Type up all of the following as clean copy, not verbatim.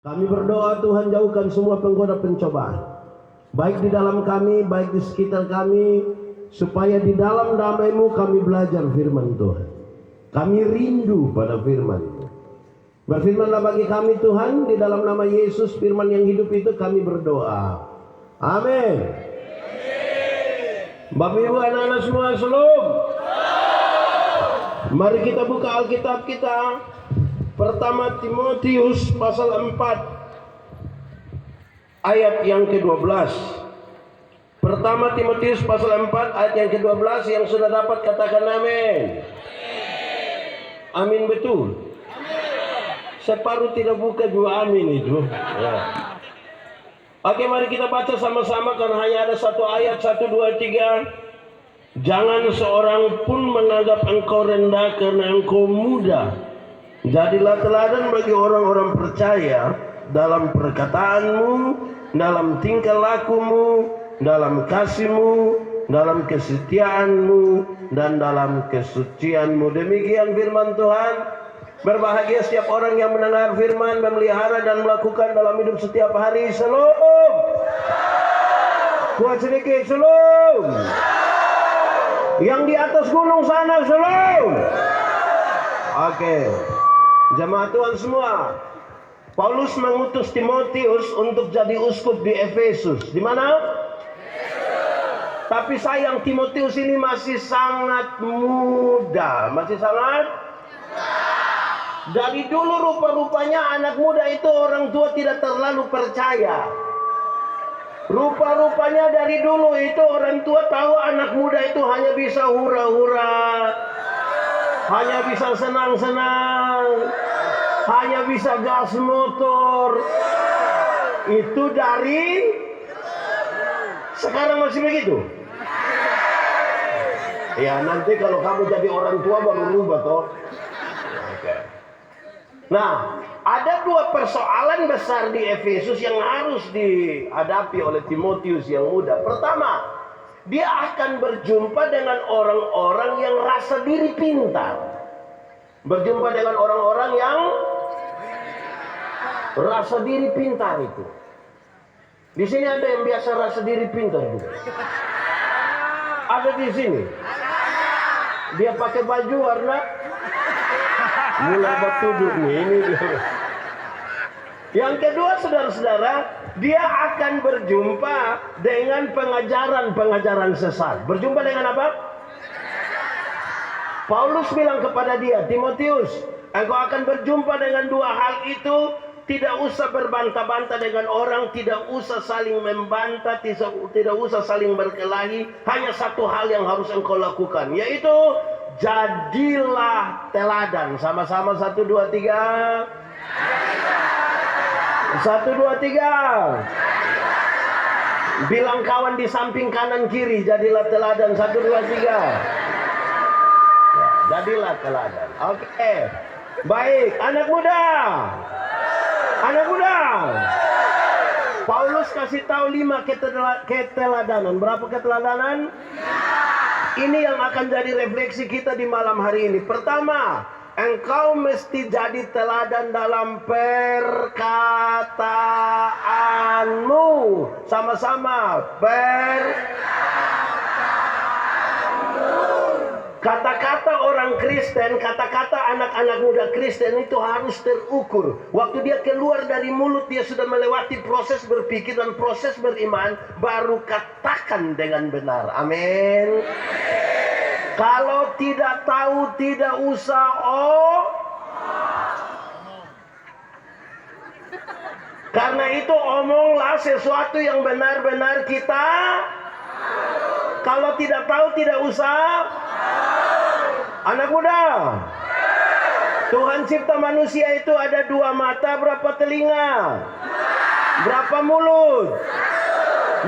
Kami berdoa Tuhan jauhkan semua penggoda pencobaan, baik di dalam kami, baik di sekitar kami, supaya di dalam damai-Mu kami belajar firman Tuhan. Kami rindu pada firman-Mu. Berfirmanlah bagi kami Tuhan, di dalam nama Yesus firman yang hidup itu kami berdoa. Amin. Bapak Ibu anak-anak semua, shalom. Mari kita buka Alkitab kita. Pertama Timotius pasal 4 ayat yang ke-12. Pertama Timotius pasal 4 ayat yang ke-12. Yang sudah dapat katakan amin. Amin betul. Separuh tidak buka dua amin itu ya. Oke, mari kita baca sama-sama karena hanya ada satu ayat. 1, 2, 3. Jangan seorang pun menganggap engkau rendah karena engkau muda. Jadilah teladan bagi orang-orang percaya dalam perkataanmu, dalam tingkah lakumu, dalam kasihmu, dalam kesetiaanmu, dan dalam kesucianmu. Demikian firman Tuhan. Berbahagia setiap orang yang mendengar firman, memelihara dan melakukan dalam hidup setiap hari. Shalom. Kuat sedikit, shalom. Yang di atas gunung sana, shalom. Oke. Jemaat Tuhan semua, Paulus mengutus Timotius untuk jadi uskup di Efesus. Di mana? Tapi sayang Timotius ini masih sangat muda. Masih sangat? Dari dulu rupa-rupanya anak muda itu orang tua tidak terlalu percaya. Rupa-rupanya dari dulu itu orang tua tahu anak muda itu hanya bisa hura-hura, hanya bisa senang-senang, hanya bisa gas motor. Itu dari sekarang masih begitu. Ya nanti kalau kamu jadi orang tua baru rubah toh. Oke. Nah, ada dua persoalan besar di Efesus yang harus dihadapi oleh Timotius yang muda. Pertama, dia akan berjumpa dengan orang-orang yang rasa diri pintar. Berjumpa dengan orang-orang yang rasa diri pintar itu. Di sini ada yang biasa rasa diri pintar juga. Ada di sini. Dia pakai baju warna mulai bertuduh ini. Yang kedua, saudara-saudara, dia akan berjumpa dengan pengajaran-pengajaran sesat. Berjumpa dengan apa? Paulus bilang kepada dia, Timotius, engkau akan berjumpa dengan dua hal itu. Tidak usah berbantah-bantah dengan orang, tidak usah saling membantah, tidak usah saling berkelahi. Hanya satu hal yang harus engkau lakukan, yaitu jadilah teladan. Sama-sama 1, 2, 3. 1, 2, 3. Bilang kawan di samping kanan kiri, jadilah teladan. 1, 2, 3. Jadilah teladan. Oke. Baik, anak muda. Anak muda. Paulus kasih tahu 5 keteladanan. Berapa keteladanan? Ini yang akan jadi refleksi kita di malam hari ini. Pertama, engkau mesti jadi teladan dalam perkataanmu. Sama-sama. Kata-kata orang Kristen, kata-kata anak-anak muda Kristen itu harus terukur. Waktu dia keluar dari mulut, dia sudah melewati proses berpikir dan proses beriman, baru katakan dengan benar. Amin. Kalau tidak tahu, tidak usah Karena itu omonglah sesuatu yang benar-benar kita. Kalau tidak tahu, tidak usah. Anak muda, Tuhan cipta manusia itu ada 2 mata, berapa telinga, berapa mulut.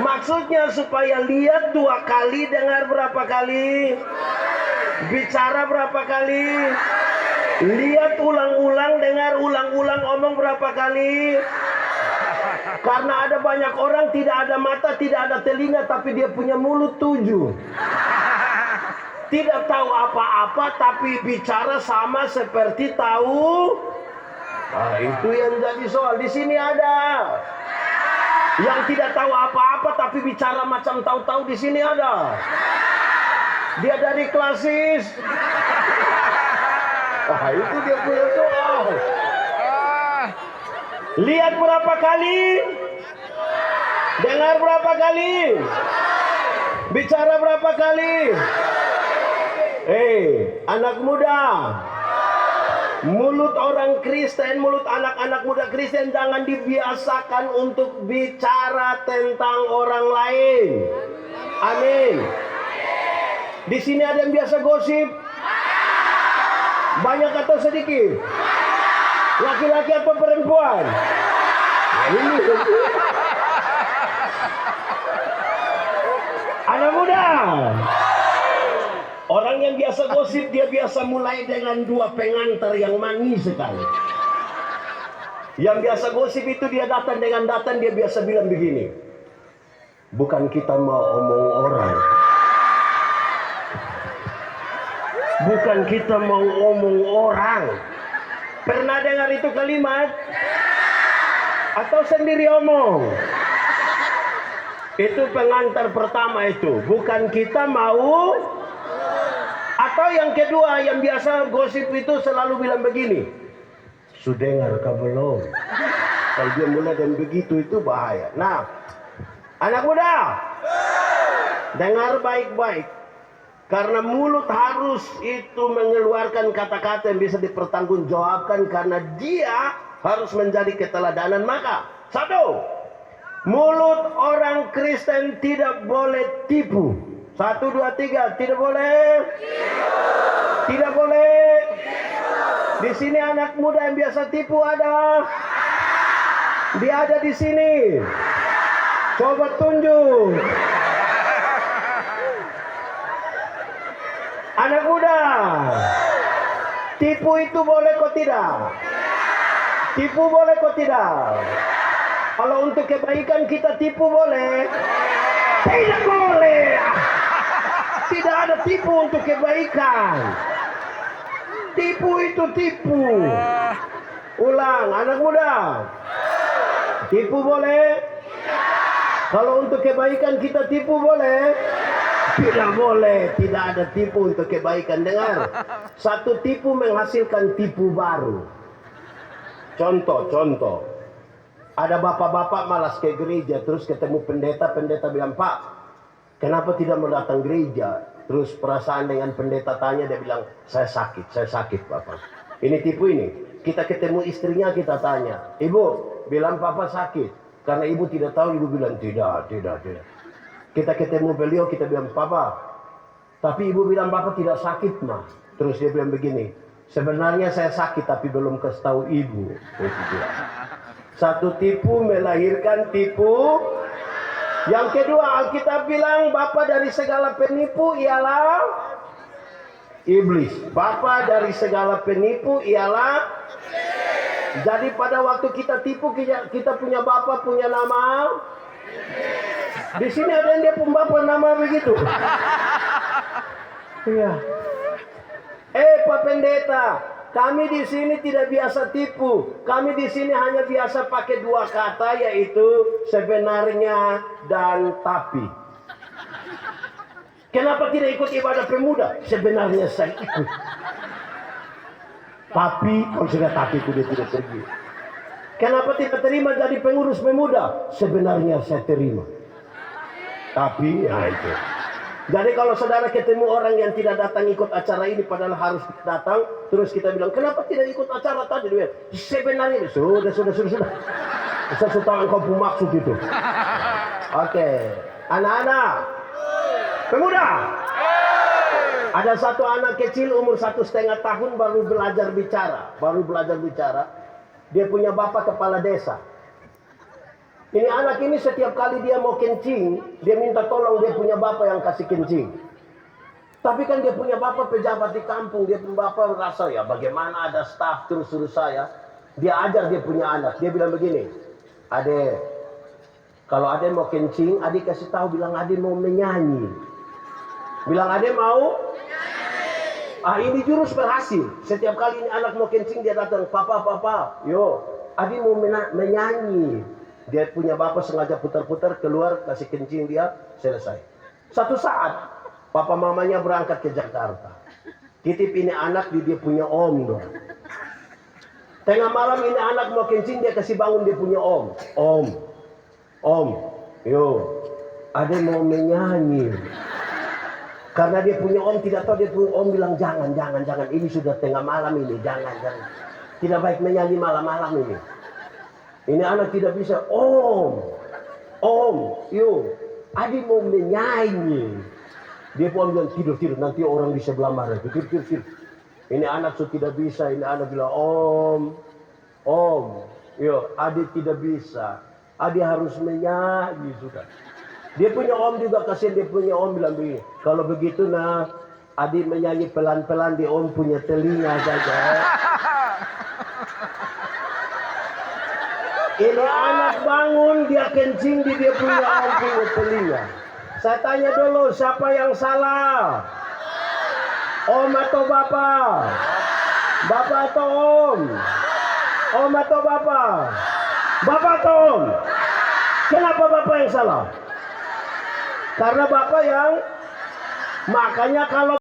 Maksudnya supaya lihat 2 kali, dengar berapa kali, bicara berapa kali, lihat ulang-ulang, dengar ulang-ulang, omong berapa kali. Karena ada banyak orang tidak ada mata, tidak ada telinga, tapi dia punya mulut 7. Tidak tahu apa-apa, tapi bicara sama seperti tahu Nah, itu yang jadi soal. Di sini ada yang tidak tahu apa-apa tapi bicara macam tahu-tahu. Di sini ada. Dia dari klasis. Wah, itu dia punya soal. Lihat berapa kali, dengar berapa kali, bicara berapa kali. Anak muda, mulut orang Kristen, mulut anak-anak muda Kristen jangan dibiasakan untuk bicara tentang orang lain. Amin. Di sini ada yang biasa gosip? Banyak atau sedikit? Laki-laki atau perempuan? Ini. Anak muda. Orang yang biasa gosip, dia biasa mulai dengan dua pengantar yang manis sekali. Yang biasa gosip itu dia datang dengan datang, dia biasa bilang begini. Bukan kita mau omong orang. Bukan kita mau omong orang. Pernah dengar itu kalimat? Atau sendiri omong? Itu pengantar pertama itu. Bukan kita mau. Atau yang kedua, yang biasa gosip itu selalu bilang begini. Sudah dengar kah belum? Kalau dia mulai dan begitu itu bahaya. Nah, anak muda, dengar baik-baik. Karena mulut harus itu mengeluarkan kata-kata yang bisa dipertanggungjawabkan. Karena dia harus menjadi keteladanan. Maka, satu, mulut orang Kristen tidak boleh tipu. 1, 2, 3, tidak boleh. Tidak boleh. Di sini anak muda yang biasa tipu ada. Dia ada di sini. Coba tunjuk. Anak muda, tipu itu boleh kok tidak? Tipu boleh kok tidak? Kalau untuk kebaikan kita tipu boleh? Tidak boleh. Tidak ada tipu untuk kebaikan. Tipu itu tipu. Ulang, anak muda. Tipu boleh? Kalau untuk kebaikan kita tipu boleh? Tidak boleh. Tidak ada tipu untuk kebaikan. Dengar. Satu tipu menghasilkan tipu baru. Contoh. Ada bapak-bapak malas ke gereja. Terus ketemu pendeta. Pendeta bilang, Pak, kenapa tidak mau datang gereja? Terus perasaan dengan pendeta tanya. Dia bilang, saya sakit Bapak. Ini tipu ini. Kita ketemu istrinya, kita tanya, Ibu, bilang Papa sakit. Karena ibu tidak tahu, ibu bilang, tidak. Kita ketemu beliau, kita bilang, Papa, tapi ibu bilang Bapak tidak sakit, mah. Terus dia bilang begini, sebenarnya saya sakit, tapi belum kasih tahu ibu. Satu tipu melahirkan tipu. Yang kedua, Alkitab bilang, Bapa dari segala penipu ialah iblis. Bapa dari segala penipu ialah. Jadi pada waktu kita tipu, kita punya bapa, punya nama. Di sini ada yang dia punya bapa nama begitu. Iya. Pak Pendeta, kami di sini tidak biasa tipu. Kami di sini hanya biasa pakai dua kata, yaitu sebenarnya dan tapi. Kenapa tidak ikut ibadah pemuda? Sebenarnya saya ikut. Tapi, kalau sudah tapi dia tidak pergi. Kenapa tidak terima jadi pengurus pemuda? Sebenarnya saya terima. Tapi, ya itu. Jadi kalau saudara ketemu orang yang tidak datang ikut acara ini, padahal harus datang, terus kita bilang, kenapa tidak ikut acara tadi? Dia, sebenarnya, sudah. Saya tahu engkau pun maksud itu. Oke. Anak-anak. Pemuda. Ada satu anak kecil umur 1,5 tahun baru belajar bicara. Dia punya bapak kepala desa. Ini anak ini setiap kali dia mau kencing, dia minta tolong dia punya bapak yang kasih kencing. Tapi kan dia punya bapak pejabat di kampung, dia punya bapak merasa ya bagaimana ada staf terus suruh saya. Dia ajar dia punya anak, dia bilang begini, Ade, kalau Ade mau kencing, Ade kasih tahu bilang Ade mau menyanyi. Bilang Ade mau. Ini jurus berhasil. Setiap kali ini anak mau kencing dia datang, papa, yo, Adi mau menyanyi. Dia punya bapak sengaja putar-putar keluar kasih kencing dia selesai. Satu saat papa mamanya berangkat ke Jakarta. Titip ini anak di dia punya om dong. Tengah malam ini anak mau kencing dia kasih bangun dia punya om. Om, yo, ada mau menyanyi. Karena dia punya om tidak tahu dia punya om bilang jangan. Ini sudah tengah malam ini jangan. Tidak baik menyanyi malam-malam ini. Ini anak tidak bisa. Om, yo, Adi mau menyanyi. Dia pun bilang tidur nanti orang di sebelah marah. Tidur. Ini anak sudah tidak bisa. Ini anak bilang om, yo, Adi tidak bisa. Adi harus menyanyi sudah. Dia punya om juga kasihan dia punya om bilang begini. Kalau begitu Adi menyanyi pelan-pelan di om punya telinga saja. Ini anak bangun dia kencing di dia punya om punya telinga. Saya tanya dulu siapa yang salah? Om atau bapak? Bapak atau om? Om atau bapak? Bapak atau om? Kenapa bapak yang salah? Karena bapak yang makanya kalau